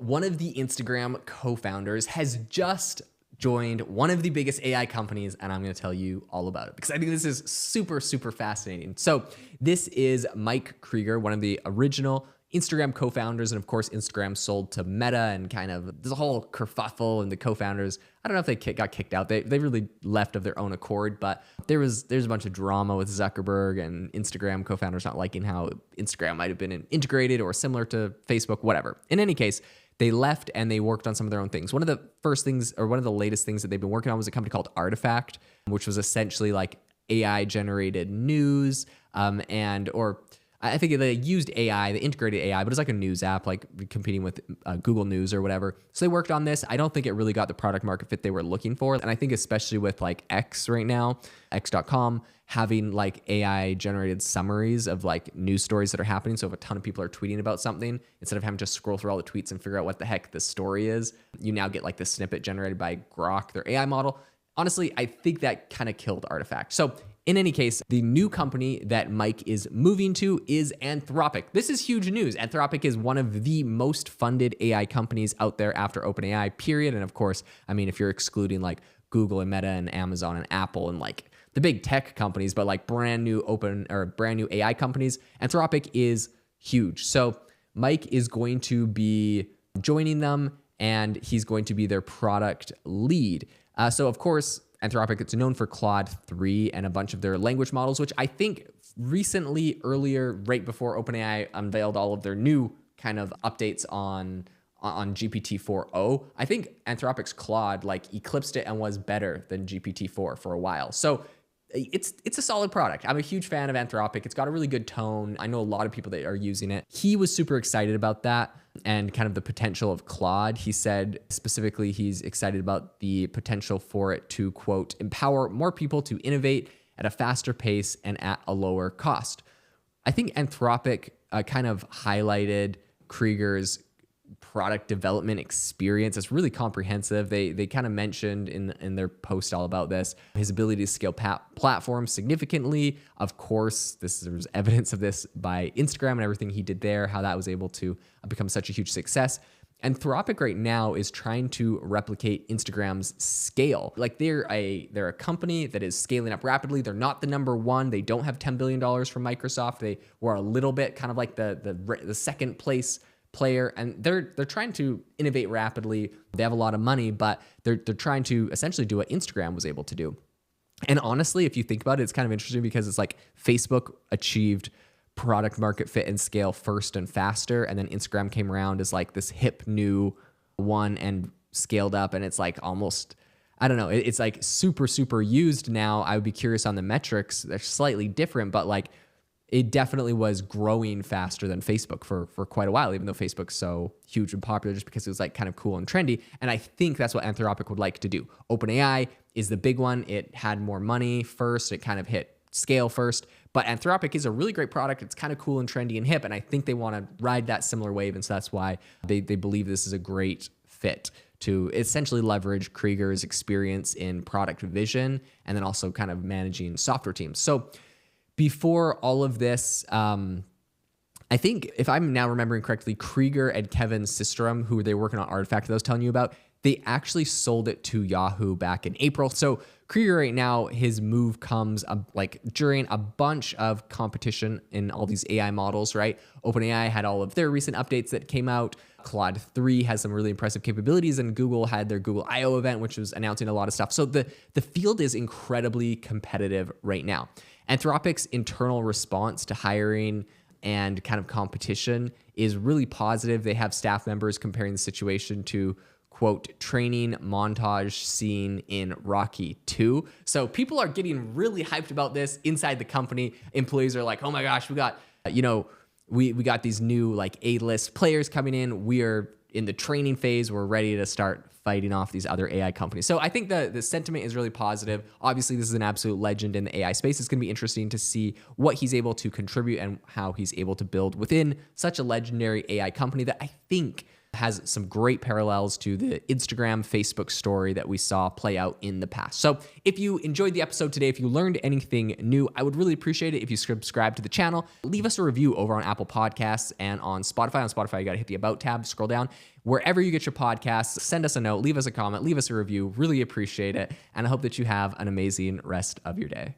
one of the Instagram co-founders has just joined one of the biggest AI companies, and I'm going to tell you all about it because I think this is super, super fascinating. So this is Mike Krieger, one of the original Instagram co-founders, and of course, Instagram sold to Meta, and kind of there's a whole kerfuffle, and the co-founders, I don't know if they got kicked out. They really left of their own accord, but there's a bunch of drama with Zuckerberg and Instagram co-founders not liking how Instagram might have been integrated or similar to Facebook, whatever. In any case, they left and they worked on some of their own things. One of the first things, or one of the latest things that they've been working on was a company called Artifact, which was essentially like AI generated news, or I think they used AI, they integrated AI, but it's like a news app, like competing with Google News or whatever. So they worked on this. I don't think it really got the product market fit they were looking for. And I think especially with like X right now, X.com, having like AI generated summaries of like news stories that are happening. So if a ton of people are tweeting about something, instead of having to scroll through all the tweets and figure out what the heck the story is, you now get like the snippet generated by Grok, their AI model. Honestly, I think that kind of killed Artifact. So in any case, the new company that Mike is moving to is Anthropic. This is huge news. Anthropic is one of the most funded AI companies out there after OpenAI, period. And of course, I mean, if you're excluding like Google and Meta and Amazon and Apple and like the big tech companies, but like brand new AI companies, Anthropic is huge. So Mike is going to be joining them, and he's going to be their product lead. So of course, Anthropic, it's known for Claude 3 and a bunch of their language models, which I think recently, earlier, right before OpenAI unveiled all of their new kind of updates on GPT-4o, I think Anthropic's Claude like eclipsed it and was better than GPT-4 for a while. So it's a solid product. I'm a huge fan of Anthropic. It's got a really good tone. I know a lot of people that are using it. He was super excited about that and kind of the potential of Claude. He said specifically he's excited about the potential for it to, quote, empower more people to innovate at a faster pace and at a lower cost. I think Anthropic kind of highlighted Krieger's product development experience. It's really comprehensive. They kind of mentioned in their post all about this, his ability to scale platforms significantly. Of course, there's evidence of this by Instagram and everything he did there, how that was able to become such a huge success. Anthropic right now is trying to replicate Instagram's scale. Like they're a company that is scaling up rapidly. They're not the number one. They don't have $10 billion from Microsoft. They were a little bit kind of like the second place player, and they're trying to innovate rapidly. They have a lot of money, but they're trying to essentially do what Instagram was able to do. And honestly, if you think about it, it's kind of interesting because it's like Facebook achieved product market fit and scale first and faster, and then Instagram came around as like this hip new one and scaled up, and it's like almost, I don't know, it's like super, super used now. I would be curious on the metrics. They're slightly different, but like it definitely was growing faster than Facebook for quite a while, even though Facebook's so huge and popular just because it was like kind of cool and trendy. And I think that's what Anthropic would like to do. OpenAI is the big one. It had more money first. It kind of hit scale first. But Anthropic is a really great product. It's kind of cool and trendy and hip. And I think they want to ride that similar wave. And so that's why they believe this is a great fit to essentially leverage Krieger's experience in product vision and then also kind of managing software teams. So before all of this, I think if I'm now remembering correctly, Krieger and Kevin Systrom, who they were working on Artifact that I was telling you about, they actually sold it to Yahoo back in April. So Krieger right now, his move comes like during a bunch of competition in all these AI models, right? OpenAI had all of their recent updates that came out. Claude 3 has some really impressive capabilities, and Google had their Google I/O event, which was announcing a lot of stuff. So the field is incredibly competitive right now. Anthropic's internal response to hiring and kind of competition is really positive. They have staff members comparing the situation to, quote, training montage scene in Rocky 2. So people are getting really hyped about this inside the company. Employees are like, oh my gosh, we got, we got these new like A-list players coming in. We are in the training phase. We're ready to start fighting off these other AI companies. So I think the sentiment is really positive. Obviously, this is an absolute legend in the AI space. It's going to be interesting to see what he's able to contribute and how he's able to build within such a legendary AI company that I think has some great parallels to the Instagram, Facebook story that we saw play out in the past. So if you enjoyed the episode today, if you learned anything new, I would really appreciate it if you subscribe to the channel. Leave us a review over on Apple Podcasts and on Spotify. On Spotify, you got to hit the About tab, scroll down. Wherever you get your podcasts, send us a note, leave us a comment, leave us a review. Really appreciate it. And I hope that you have an amazing rest of your day.